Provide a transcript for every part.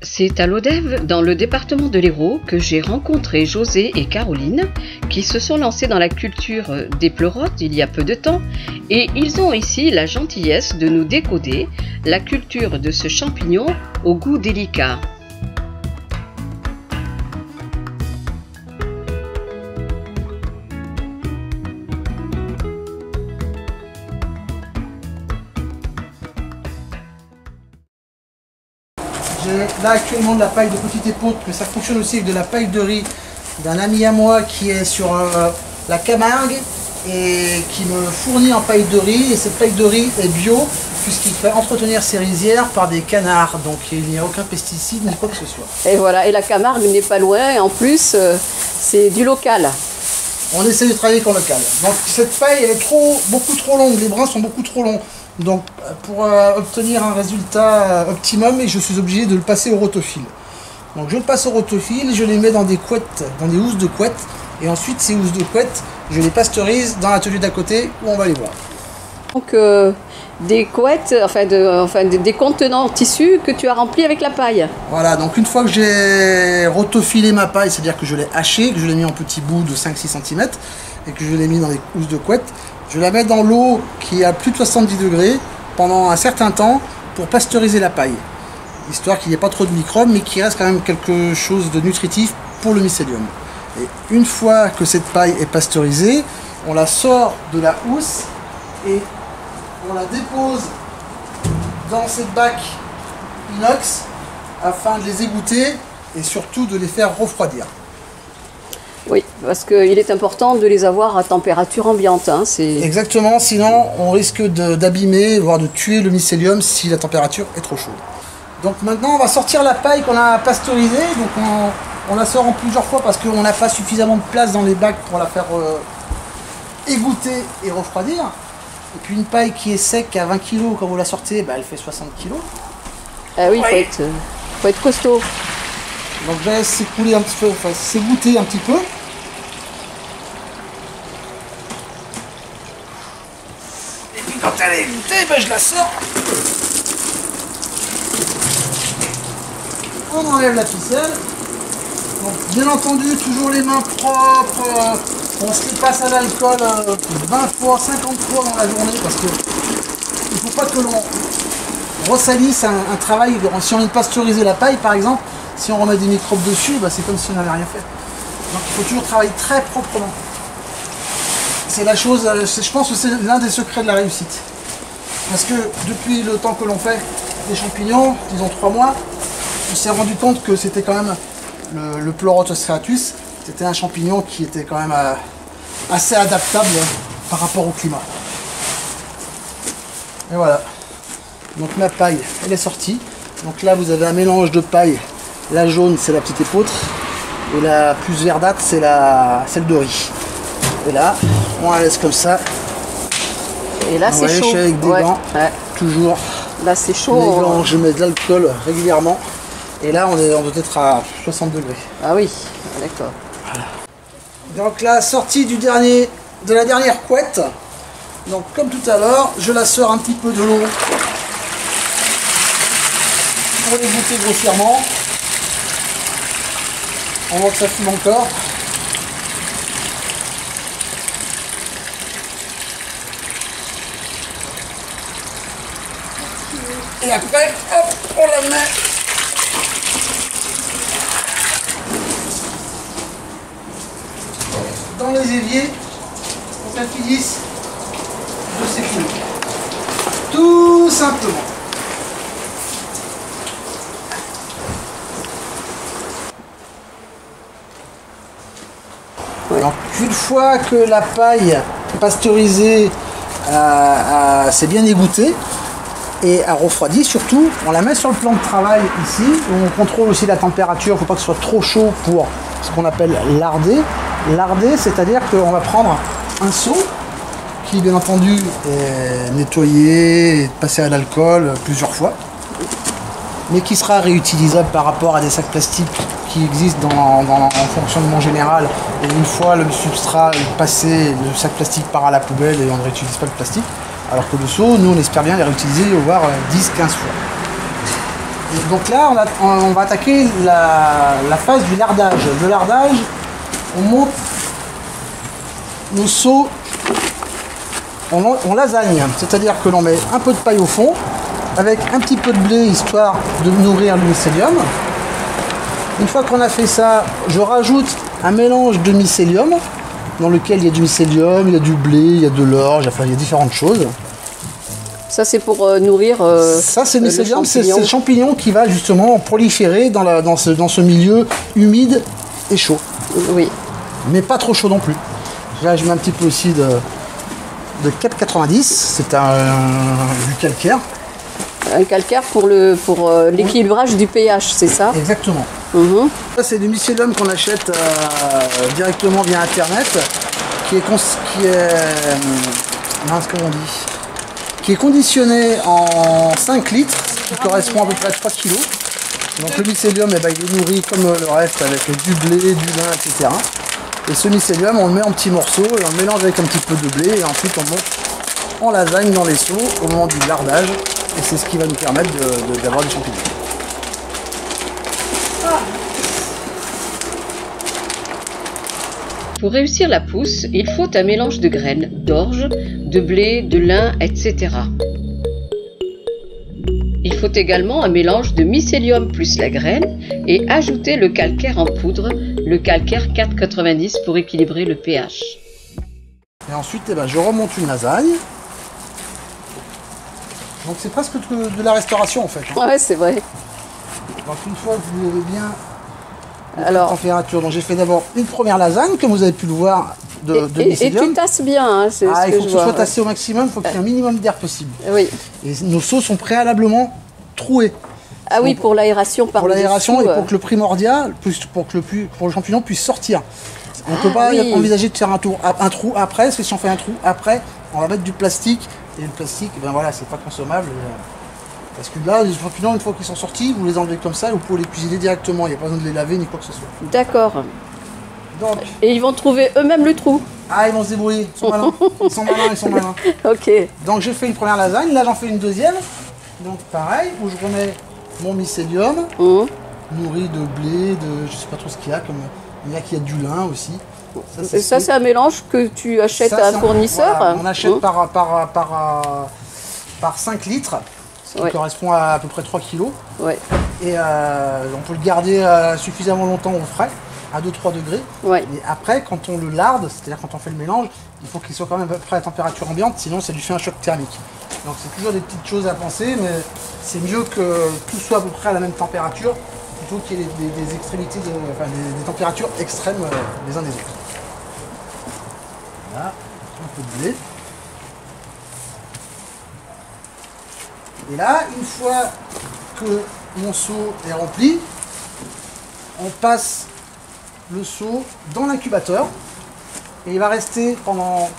C'est à Lodève, dans le département de l'Hérault, que j'ai rencontré José et Caroline, qui se sont lancés dans la culture des pleurotes il y a peu de temps, et ils ont ici la gentillesse de nous décoder la culture de ce champignon au goût délicat. J'ai là actuellement de la paille de petite épaule, mais ça fonctionne aussi avec de la paille de riz d'un ami à moi qui est sur la Camargue et qui me fournit en paille de riz. Et cette paille de riz est bio puisqu'il fait entretenir ses rizières par des canards. Donc il n'y a aucun pesticide ni quoi que ce soit. Et voilà, et la Camargue n'est pas loin et en plus c'est du local. On essaie de travailler qu'en local. Donc cette paille elle est beaucoup trop longue, les brins sont beaucoup trop longs. Donc pour obtenir un résultat optimum, je suis obligé de le passer au rotophile. Donc je le passe au rotophile, je les mets dans des couettes, dans des housses de couettes, et ensuite ces housses de couettes, je les pasteurise dans l'atelier d'à côté où on va les voir. Donc des couettes, des contenants en tissu que tu as remplis avec la paille. Voilà, donc une fois que j'ai rotophilé ma paille, c'est-à-dire que je l'ai hachée, que je l'ai mis en petits bouts de 5-6 cm, et que je l'ai mis dans des housses de couettes, je la mets dans l'eau qui est à plus de 70 degrés pendant un certain temps pour pasteuriser la paille. Histoire qu'il n'y ait pas trop de microbes, mais qu'il reste quand même quelque chose de nutritif pour le mycélium. Et une fois que cette paille est pasteurisée, on la sort de la housse et on la dépose dans ces bacs inox afin de les égoutter et surtout de les faire refroidir. Oui, parce qu'il est important de les avoir à température ambiante. Hein, exactement, sinon on risque d'abîmer, voire de tuer le mycélium si la température est trop chaude. Donc maintenant on va sortir la paille qu'on a pasteurisée. Donc on la sort en plusieurs fois parce qu'on n'a pas suffisamment de place dans les bacs pour la faire égoutter et refroidir. Et puis une paille qui est sec à 20 kg, quand vous la sortez, elle fait 60 kg. Ah oui, il faut être costaud. Donc je laisse s'écouler un petit peu, enfin s'égoutter un petit peu. Et puis quand elle est égouttée, je la sors. On enlève la ficelle. Donc, bien entendu, toujours les mains propres. On se les passe à l'alcool 20 fois, 50 fois dans la journée parce que il ne faut pas que l'on ressalisse un travail. Si on vient de pasteuriser la paille par exemple, si on remet des microbes dessus, c'est comme si on n'avait rien fait. Donc il faut toujours travailler très proprement. C'est la chose, je pense que c'est l'un des secrets de la réussite. Parce que depuis le temps que l'on fait des champignons, disons 3 mois, on s'est rendu compte que c'était quand même le Pleurotus striatus, c'était un champignon qui était quand même assez adaptable par rapport au climat. Et voilà. Donc ma paille, elle est sortie. Donc là vous avez un mélange de paille. La jaune c'est la petite épeautre et la plus verdâtre c'est celle de riz. Et là, on la laisse comme ça. Et là c'est chaud. Je suis avec des gants, toujours. Là c'est chaud. Les gants, je mets de l'alcool régulièrement. Et là on doit être à 60 degrés. Ah oui, d'accord. Voilà. Donc la sortie de la dernière couette. Donc comme tout à l'heure, je la sors un petit peu de l'eau pour les goûter grossièrement. On voit que ça fume encore. Et après, hop, on la met dans les éviers pour qu'elle finisse de s'écouler. Tout simplement. Donc, une fois que la paille pasteurisée s'est bien égouttée et a refroidi, surtout, on la met sur le plan de travail ici, où on contrôle aussi la température, il ne faut pas que ce soit trop chaud pour ce qu'on appelle larder. Larder, c'est-à-dire qu'on va prendre un seau qui, bien entendu, est nettoyé et passé à l'alcool plusieurs fois. mais qui sera réutilisable par rapport à des sacs plastiques qui existent en fonctionnement général. Et une fois le substrat est passé, le sac plastique part à la poubelle et on ne réutilise pas le plastique. Alors que le seau, nous on espère bien les réutiliser, voire 10-15 fois. Et donc là, on va attaquer la phase du lardage. Le lardage, on monte nos seaux en lasagne, c'est-à-dire que l'on met un peu de paille au fond, avec un petit peu de blé, histoire de nourrir le mycélium. Une fois qu'on a fait ça, je rajoute un mélange de mycélium, dans lequel il y a du mycélium, il y a du blé, il y a de l'orge, enfin il y a différentes choses. Ça c'est pour nourrir ça c'est le mycélium, c'est le champignon qui va justement proliférer dans ce milieu humide et chaud. Oui. Mais pas trop chaud non plus. Là je mets un petit peu aussi de 4,90, c'est du calcaire. Un calcaire pour l'équilibrage du pH, c'est ça? Exactement. Ça c'est du mycélium qu'on achète directement via internet, qui est conditionné en 5 litres, qui correspond à peu près à 3 kg. Donc le mycélium, il est nourri comme le reste avec du blé, du lin, etc. Et ce mycélium, on le met en petits morceaux et on le mélange avec un petit peu de blé et ensuite on monte en lasagne dans les seaux au moment du lardage. Et c'est ce qui va nous permettre d'avoir des champignons. Pour réussir la pousse, il faut un mélange de graines, d'orge, de blé, de lin, etc. Il faut également un mélange de mycélium plus la graine et ajouter le calcaire en poudre, le calcaire 4,90 pour équilibrer le pH. Et ensuite, je remonte une lasagne. Donc c'est presque de la restauration en fait. Ouais, c'est vrai. Donc une fois que vous avez bien la température, donc j'ai fait d'abord une première lasagne, comme vous avez pu le voir, de mycélium. Et tu tasses bien, hein, c'est ce il que faut que ce soit tassé au maximum, il faut qu'il y ait un minimum d'air possible. Oui. Et nos seaux sont préalablement troués. Ah oui, pour l'aération par Pour l'aération et pour que le primordial, pour le champignon puisse sortir. On ne peut pas envisager de faire un trou après, parce que si on fait un trou après, on va mettre du plastique. Et le plastique, c'est pas consommable. Parce que là, les champignons, une fois qu'ils sont sortis, vous les enlevez comme ça et vous pouvez les cuisiner directement. Il n'y a pas besoin de les laver ni quoi que ce soit. D'accord. Donc, et ils vont trouver eux-mêmes le trou. Ah, ils vont se débrouiller. Ils sont malins. Ils sont malins. Ok. Donc j'ai fait une première lasagne. Là, j'en fais une deuxième. Donc pareil, où je remets mon mycélium, nourri de blé, je sais pas trop ce qu'il y a. Il y a du lin aussi. Ça c'est un mélange que tu achètes à un fournisseur. Voilà, on achète par 5 litres, ce qui correspond à peu près 3 kg. Ouais. Et on peut le garder suffisamment longtemps au frais, à 2-3 degrés. Ouais. Et après, quand on le larde, c'est-à-dire quand on fait le mélange, il faut qu'il soit quand même à peu près à température ambiante, sinon ça lui fait un choc thermique. Donc c'est toujours des petites choses à penser, mais c'est mieux que tout soit à peu près à la même température, plutôt qu'il y ait des extrémités, des températures extrêmes les uns des autres. Voilà, un peu de blé. Et là, une fois que mon seau est rempli, on passe le seau dans l'incubateur et il va rester pendant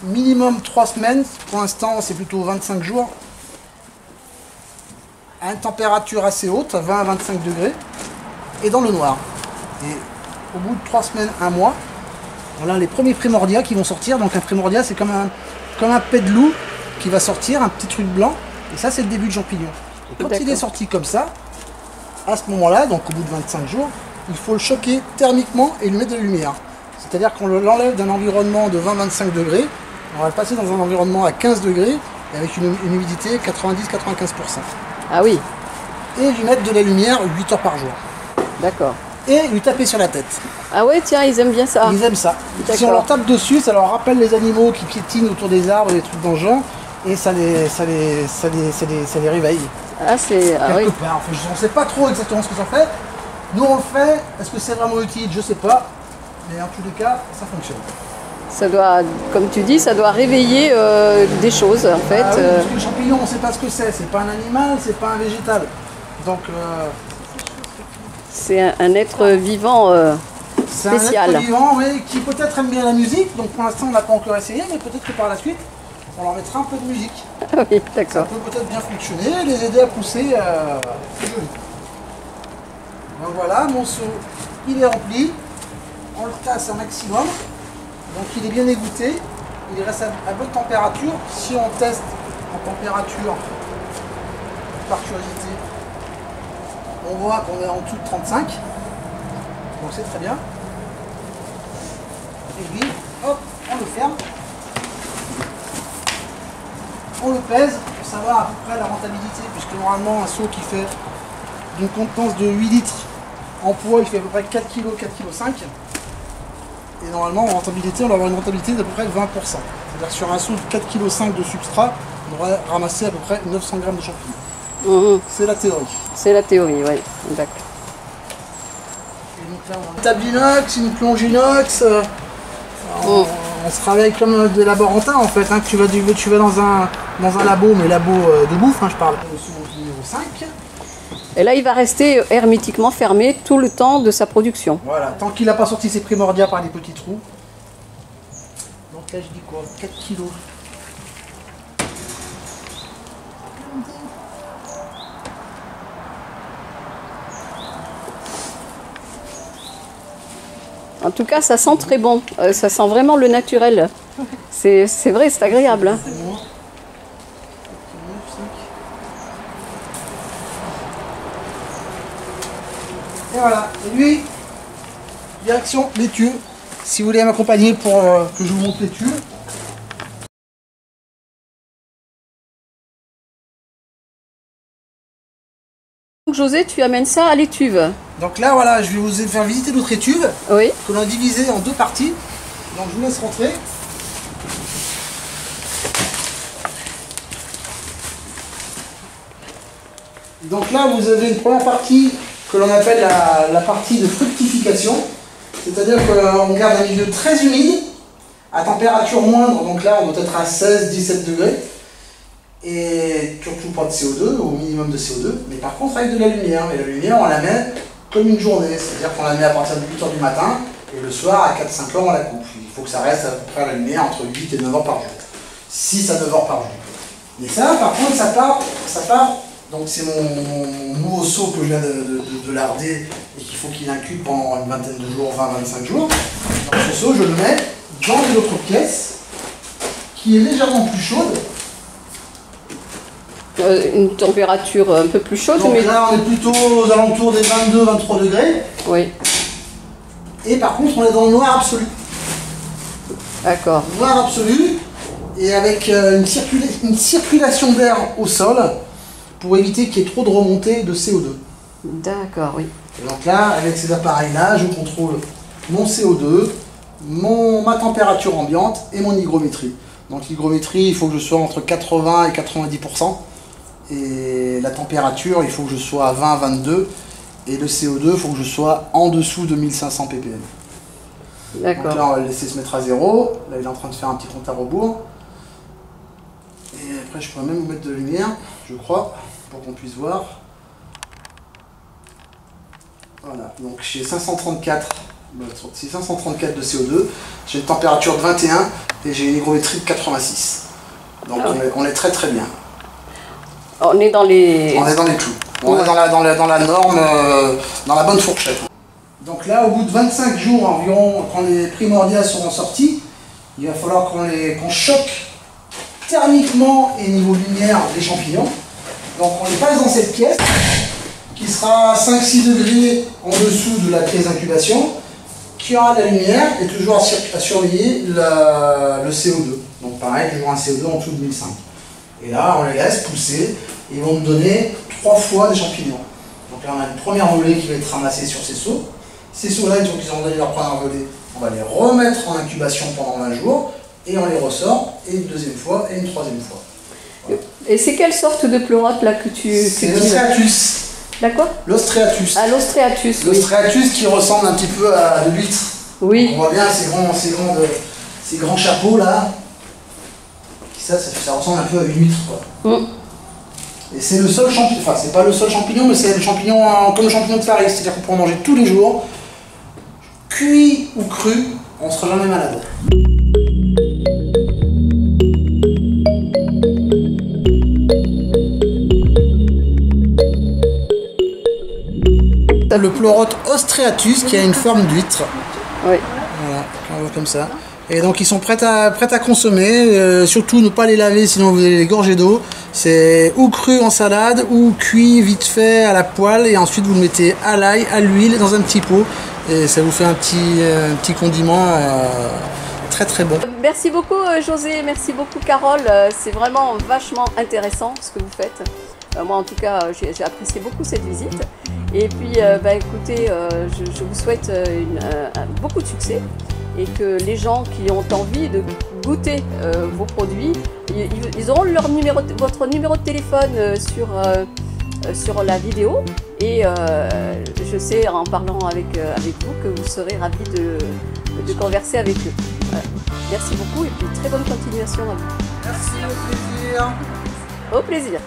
minimum 3 semaines. Pour l'instant, c'est plutôt 25 jours. À une température assez haute, à 20 à 25 degrés, et dans le noir. Et au bout de 3 semaines, 1 mois, voilà les premiers primordiats qui vont sortir. Donc un primordia, c'est comme un pet de loup qui va sortir, un petit truc blanc. Et ça, c'est le début de champignon. Et quand il est sorti comme ça, à ce moment-là, donc au bout de 25 jours, il faut le choquer thermiquement et lui mettre de la lumière. C'est-à-dire qu'on l'enlève d'un environnement de 20-25 degrés, on va le passer dans un environnement à 15 degrés, avec une humidité 90-95%. Ah oui. Et lui mettre de la lumière 8 heures par jour. D'accord. Et lui taper sur la tête. Ah ouais, tiens, ils aiment bien ça. Ils aiment ça. Si on leur tape dessus, ça leur rappelle les animaux qui piétinent autour des arbres, des trucs dans le genre, et ça les réveille. Ah, c'est... Ah, oui. Part. Enfin, on ne sait pas trop exactement ce que ça fait. Nous, on le fait. Est-ce que c'est vraiment utile? Je ne sais pas. Mais en tous les cas, ça fonctionne. Ça doit, comme tu dis, ça doit réveiller des choses, en fait. Ah oui, parce que le champignon, on ne sait pas ce que c'est. C'est pas un animal, c'est pas un végétal. Donc... c'est un être vivant spécial. C'est un être vivant, oui, qui peut-être aime bien la musique. Donc pour l'instant, on n'a pas encore essayé, mais peut-être que par la suite, on leur mettra un peu de musique. Ah oui, d'accord. Ça peut peut-être bien fonctionner, les aider à pousser. C'est joli. Donc voilà, mon seau, il est rempli. On le tasse un maximum. Donc il est bien égoutté. Il reste à bonne température. Si on teste en température, par curiosité, on voit qu'on est en dessous de 35. Donc c'est très bien. Et lui, hop, on le ferme. On le pèse pour savoir à peu près la rentabilité, puisque normalement un seau qui fait d'une contenance de 8 litres en poids, il fait à peu près 4 kg, 4 kg 5. Et normalement en rentabilité, on va avoir une rentabilité d'à peu près 20%. C'est-à-dire sur un seau de 4 kg 5 de substrat, on devrait ramasser à peu près 900 g de champignons. C'est la théorie. C'est la théorie, oui. D'accord. Et donc là, on a une table inox, une plonge inox. On se travaille comme des laborantins en fait, hein, que tu vas dans un labo, mais labo de bouffe, hein, je parle. Numéro 5. Et là, il va rester hermétiquement fermé tout le temps de sa production. Voilà, tant qu'il n'a pas sorti ses primordiaux par les petits trous. Donc là, je dis quoi, 4 kilos. En tout cas, ça sent très bon. Ça sent vraiment le naturel. C'est vrai, c'est agréable. Hein. Et voilà, et lui, direction l'étui. Si vous voulez m'accompagner pour que je vous montre l'étui. Donc, José, tu amènes ça à l'étuve. Donc là, voilà, je vais vous faire visiter notre étuve. Oui. Que l'on a divisé en deux parties. Donc je vous laisse rentrer. Donc là, vous avez une première partie que l'on appelle la partie de fructification. C'est-à-dire qu'on garde un milieu très humide, à température moindre. Donc là, on doit être à 16-17 degrés. Et surtout pas de CO2, au minimum de CO2. Mais par contre, avec de la lumière. Et la lumière, on la met comme une journée. C'est-à-dire qu'on la met à partir de 8 h du matin. Et le soir, à 4-5 h, on la coupe. Il faut que ça reste à peu près à la lumière entre 8 et 9 h par jour. 6 à 9 h par jour. Mais ça, par contre, ça part. Donc c'est mon nouveau seau que je viens de larder et qu'il faut qu'il incube pendant une vingtaine de jours, 20-25 jours. Donc ce seau, je le mets dans une autre pièce qui est légèrement plus chaude. Une température un peu plus chaude. Donc mais... là, on est plutôt aux alentours des 22-23 degrés. Oui. Et par contre, on est dans le noir absolu. D'accord. Noir absolu et avec une circulation d'air au sol pour éviter qu'il y ait trop de remontée de CO2. D'accord, oui. Et donc là, avec ces appareils-là, je contrôle mon CO2, ma température ambiante et mon hygrométrie. Donc l'hygrométrie, il faut que je sois entre 80 et 90%. Et la température, il faut que je sois à 20-22. Et le CO2, il faut que je sois en dessous de 1500 ppm. D'accord. Donc là, on va le laisser se mettre à 0. Là, il est en train de faire un petit compte à rebours. Et après, je pourrais même vous mettre de la lumière, je crois, pour qu'on puisse voir. Voilà, donc j'ai 534 de CO2, j'ai une température de 21 et j'ai une hygrométrie de 86. Donc on est très très bien. On est dans les... On est dans les clous. On est dans la norme, dans la bonne fourchette. Donc là, au bout de 25 jours environ, quand les primordiaux seront sortis, il va falloir qu'on choque thermiquement et niveau lumière les champignons. Donc on les passe dans cette pièce qui sera à 5-6 degrés en dessous de la pièce d'incubation, qui aura de la lumière et toujours à surveiller le CO2. Donc pareil, toujours un CO2 en dessous de 1005. Et là, on les laisse pousser et ils vont nous donner 3 fois des champignons. Donc là, on a une première volée qui va être ramassée sur ces seaux. Ces seaux-là, ils ont donné leur première volée. On va les remettre en incubation pendant 20 jours et on les ressort, et une deuxième fois et une troisième fois. Voilà. Et c'est quelle sorte de pleurote là que tu... C'est l'Ostreatus. La quoi? L'Ostreatus. Ah, l'Ostreatus, oui. L'Ostreatus qui ressemble un petit peu à de l'huître. Oui. On voit bien ces grands chapeaux là. Ça ressemble un peu à une huître, quoi. Et c'est le seul champignon, enfin c'est pas le seul champignon, mais c'est le champignon comme le champignon de Paris, c'est-à-dire qu'on peut en manger tous les jours, cuit ou cru, on ne sera jamais malade. Le pleurote ostreatus qui a une forme d'huître. Oui. Voilà, on voit comme ça. Et donc ils sont prêts à consommer. Surtout ne pas les laver sinon vous allez les gorger d'eau. C'est ou cru en salade ou cuit vite fait à la poêle et ensuite vous le mettez à l'ail, à l'huile dans un petit pot et ça vous fait un petit condiment très très bon. Merci beaucoup José, merci beaucoup Carole. C'est vraiment vachement intéressant ce que vous faites. Moi en tout cas j'ai apprécié beaucoup cette visite. Et puis écoutez, je vous souhaite beaucoup de succès. Et que les gens qui ont envie de goûter vos produits, ils auront votre numéro de téléphone sur la vidéo. Et je sais en parlant avec vous que vous serez ravis de converser avec eux. Voilà. Merci beaucoup et puis très bonne continuation à vous. Merci, au plaisir. Au plaisir.